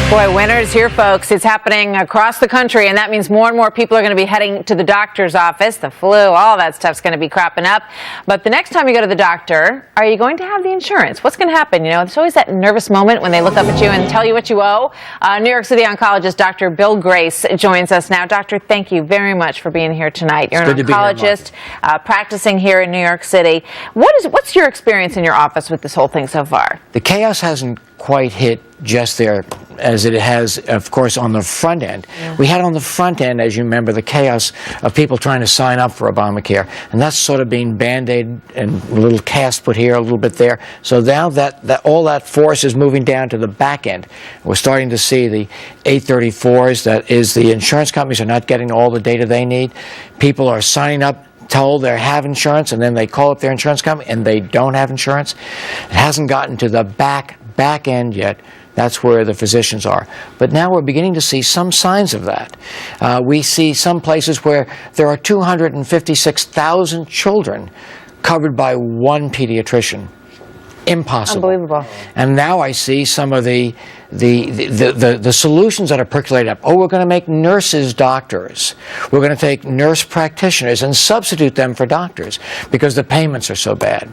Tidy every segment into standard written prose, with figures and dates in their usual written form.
Boy, winter's here, folks. It's happening across the country, and that means more and more people are going to be heading to the doctor's office. The flu, all that stuff's going to be cropping up. But the next time you go to the doctor, are you going to have the insurance? What's going to happen? You know, there's always that nervous moment when they look up at you and tell you what you owe. New York City oncologist Dr. Bill Grace joins us now. Doctor, thank you very much for being here tonight. You're an oncologist practicing here in New York City. What's your experience in your office with this whole thing so far? The chaos hasn't quite hit just there as it has, of course, on the front end. Yeah. We had on the front end, as you remember, the chaos of people trying to sign up for Obamacare, and that's sort of being band-aid and a little cast put here, a little bit there. So now that all that force is moving down to the back end. We're starting to see the 834s, that is, the insurance companies are not getting all the data they need. People are signing up, told they have insurance, and then they call up their insurance company and they don't have insurance. It hasn't gotten to the back end yet. That's where the physicians are. But now we're beginning to see some signs of that. We see some places where there are 256,000 children covered by one pediatrician. Impossible. Unbelievable. And now I see some of the solutions that are percolating up. Oh, we're going to make nurses doctors. We're going to take nurse practitioners and substitute them for doctors because the payments are so bad.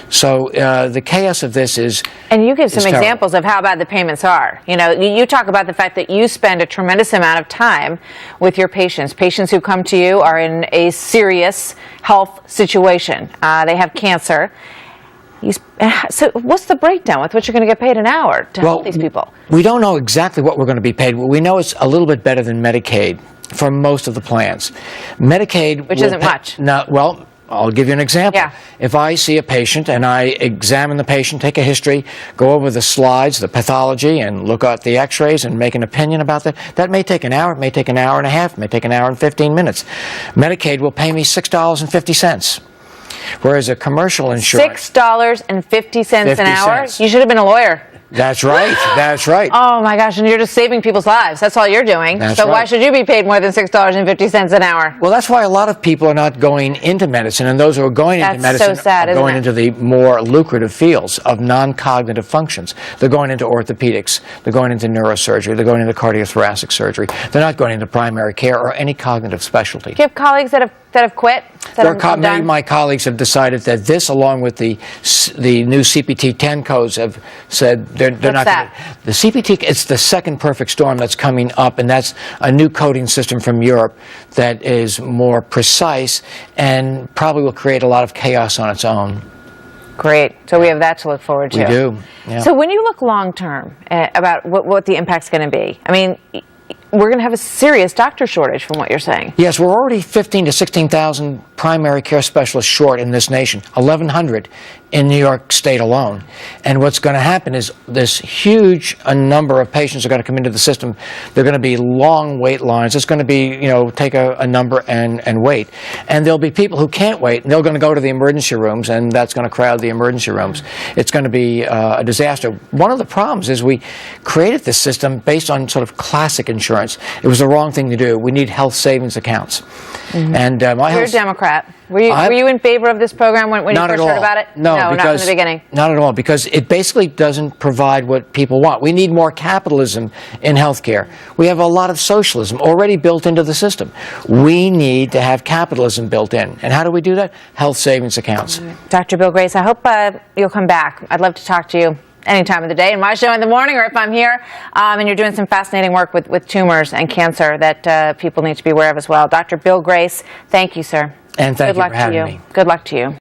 So the chaos of this is And you give some terrible. examples of how bad the payments are. You know, you talk about the fact that you spend a tremendous amount of time with your patients. Patients who come to you are in a serious health situation. They have cancer. So what's the breakdown with what you're going to get paid an hour to help these people? We don't know exactly what we're going to be paid. We know it's a little bit better than Medicaid for most of the plans. Medicaid, which isn't much. No, well, I'll give you an example. Yeah. If I see a patient and I examine the patient, take a history, go over the slides, the pathology, and look at the x-rays and make an opinion about that, that may take an hour, it may take an hour and a half, it may take an hour and 15 minutes. Medicaid will pay me $6.50. Whereas a commercial insurance... $6.50 an hour? You should have been a lawyer. That's right. That's right. Oh, my gosh. And you're just saving people's lives. That's all you're doing. That's so right. Why should you be paid more than $6.50 an hour? Well, that's why a lot of people are not going into medicine, and those who are going into medicine are going into the more lucrative fields of non-cognitive functions. They're going into orthopedics. They're going into neurosurgery. They're going into cardiothoracic surgery. They're not going into primary care or any cognitive specialty. Do you have colleagues that have quit? Many of my colleagues have decided that this, along with the new CPT-10 codes, have said they're not going to. The CPT, it's the second perfect storm that's coming up, and that's a new coding system from Europe that is more precise and probably will create a lot of chaos on its own. Great. So we have that to look forward to. We do. Yeah. So when you look long term about what the impact's going to be, I mean, we're going to have a serious doctor shortage from what you're saying. Yes, we're already 15,000 to 16,000 primary care specialists short in this nation, 1,100 in New York State alone. And what's going to happen is this huge number of patients are going to come into the system. They're going to be long wait lines. It's going to be, you know, take a number and wait. And there'll be people who can't wait, and they're going to go to the emergency rooms, and that's going to crowd the emergency rooms. It's going to be a disaster. One of the problems is we created this system based on sort of classic insurance. It was the wrong thing to do. We need health savings accounts. Mm-hmm. And You're a Democrat. Were you in favor of this program when you first heard about it? No, not from the beginning. Not at all, because it basically doesn't provide what people want. We need more capitalism in healthcare. We have a lot of socialism already built into the system. We need to have capitalism built in. And how do we do that? Health savings accounts. Dr. Bill Grace, I hope you'll come back. I'd love to talk to you any time of the day in my show in the morning, or if I'm here, and you're doing some fascinating work with tumors and cancer that people need to be aware of as well. Dr. Bill Grace, thank you, sir. And thank you for having me. Good luck to you.